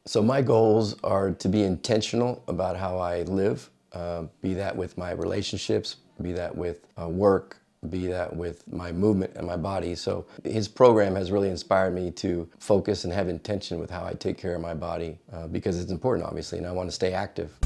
So my goals are to be intentional about how I live, be that with my relationships, be that with work, be that with my movement and my body. So his program has really inspired me to focus and have intention with how I take care of my body because it's important, obviously, and I want to stay active.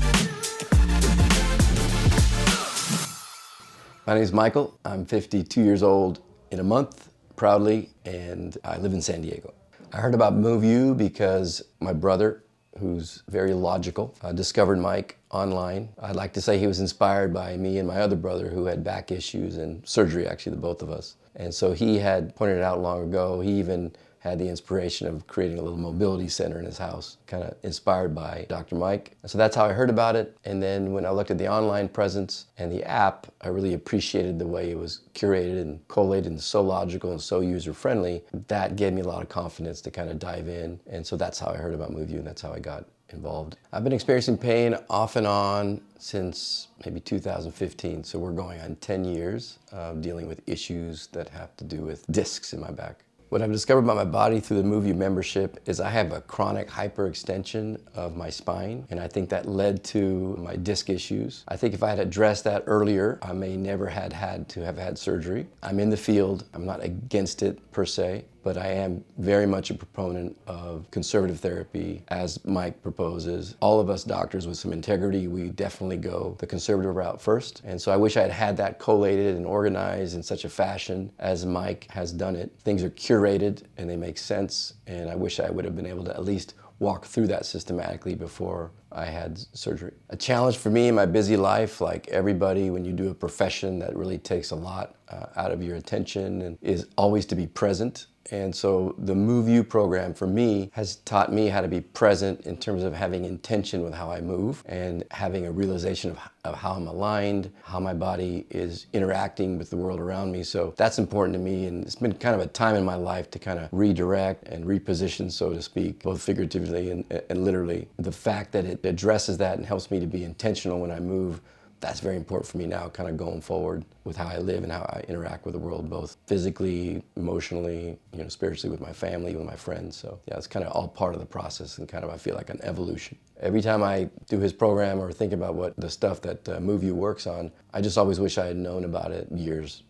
My name is Michael. I'm 52 years old in a month, proudly, and I live in San Diego. I heard about Move You because my brother, who's very logical, discovered Mike online. I'd like to say he was inspired by me and my other brother who had back issues and surgery, actually, the both of us. And so he had pointed it out long ago. He even had the inspiration of creating a little mobility center in his house, kind of inspired by Dr. Mike. And so that's how I heard about it. And then when I looked at the online presence and the app, I really appreciated the way it was curated and collated and so logical and so user-friendly. That gave me a lot of confidence to kind of dive in. And so that's how I heard about Move You, and that's how I got involved. I've been experiencing pain off and on since maybe 2015. So we're going on 10 years of dealing with issues that have to do with discs in my back. What I've discovered about my body through the Move You membership is I have a chronic hyperextension of my spine, and I think that led to my disc issues. I think if I had addressed that earlier, I may never had to have had surgery. I'm in the field. I'm not against it per se, but I am very much a proponent of conservative therapy, as Mike proposes. All of us doctors with some integrity, we definitely go the conservative route first. And so I wish I had had that collated and organized in such a fashion as Mike has done it. Things are curated and they make sense, and I wish I would have been able to at least walk through that systematically before I had surgery. A challenge for me in my busy life, like everybody, when you do a profession that really takes a lot out of your attention, and is always to be present. And so the Move You program for me has taught me how to be present in terms of having intention with how I move and having a realization of how I'm aligned, how my body is interacting with the world around me. So that's important to me, and it's been kind of a time in my life to kind of redirect and reposition, so to speak, both figuratively and literally. The fact that it addresses that and helps me to be intentional when I move, that's very important for me now, kind of going forward with how I live and how I interact with the world, both physically, emotionally, spiritually, with my family, with my friends. So yeah, it's kind of all part of the process and kind of, I feel like, an evolution. Every time I do his program or think about what the stuff that Move You works on, I just always wish I had known about it years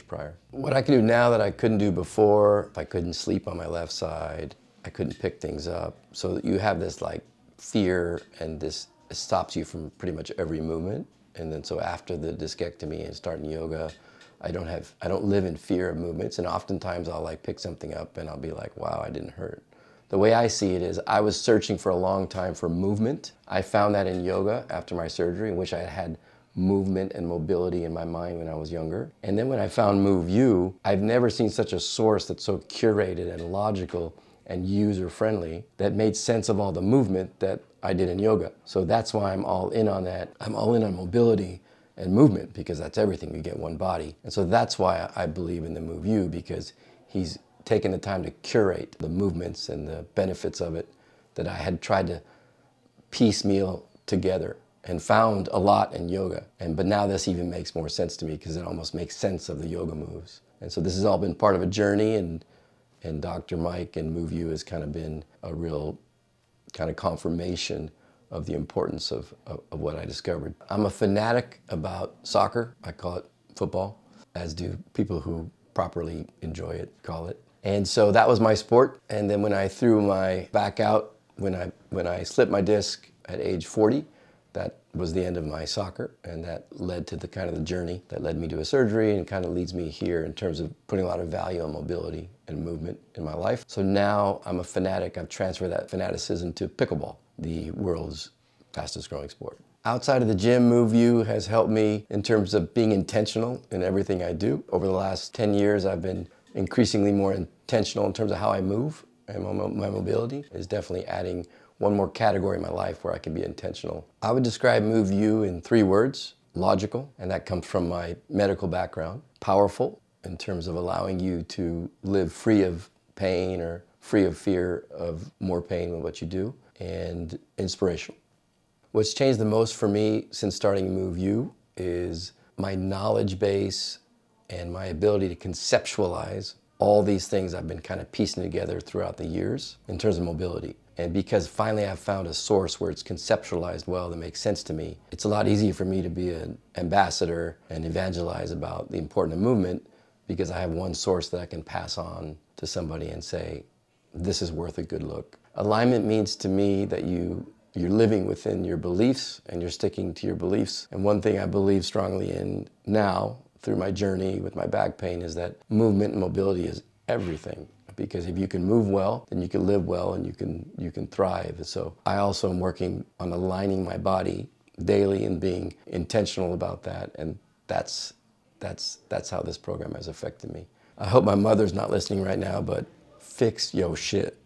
prior. What I can do now that I couldn't do before, if I couldn't sleep on my left side, I couldn't pick things up. So you have this like fear, and this stops you from pretty much every movement. And then so after the discectomy and starting yoga, I don't live in fear of movements, and oftentimes I'll like pick something up and I'll be like, wow, I didn't hurt. The way I see it is I was searching for a long time for movement. I found that in yoga after my surgery, in which I had movement and mobility in my mind when I was younger. And then when I found Move You, I've never seen such a source that's so curated and logical and user-friendly that made sense of all the movement that I did in yoga. So that's why I'm all in on that. I'm all in on mobility and movement, because that's everything. You get one body. And so that's why I believe in the Move You, because he's taken the time to curate the movements and the benefits of it that I had tried to piecemeal together and found a lot in yoga. But now this even makes more sense to me, because it almost makes sense of the yoga moves. And so this has all been part of a journey, and Dr. Mike and Move You has kind of been a real kind of confirmation of the importance of what I discovered. I'm a fanatic about soccer. I call it football, as do people who properly enjoy it call it. And so that was my sport. And then when I threw my back out, when I slipped my disc at age 40, that was the end of my soccer, and that led to the kind of the journey that led me to a surgery and kind of leads me here in terms of putting a lot of value on mobility and movement in my life. So now I'm a fanatic. I've transferred that fanaticism to pickleball, the world's fastest growing sport. Outside of the gym, Move You has helped me in terms of being intentional in everything I do. Over the last 10 years, I've been increasingly more intentional in terms of how I move, and my mobility is definitely adding one more category in my life where I can be intentional. I would describe Move You in 3 words: logical, and that comes from my medical background; powerful, in terms of allowing you to live free of pain or free of fear of more pain with what you do; and inspirational. What's changed the most for me since starting Move You is my knowledge base and my ability to conceptualize all these things I've been kind of piecing together throughout the years in terms of mobility. And because finally I've found a source where it's conceptualized well that makes sense to me, it's a lot easier for me to be an ambassador and evangelize about the importance of movement because I have one source that I can pass on to somebody and say, this is worth a good look. Alignment means to me that you're living within your beliefs and you're sticking to your beliefs. And one thing I believe strongly in now through my journey with my back pain is that movement and mobility is everything. Because if you can move well, then you can live well and you can thrive. So I also am working on aligning my body daily and being intentional about that. And that's how this program has affected me. I hope my mother's not listening right now, but fix yo shit.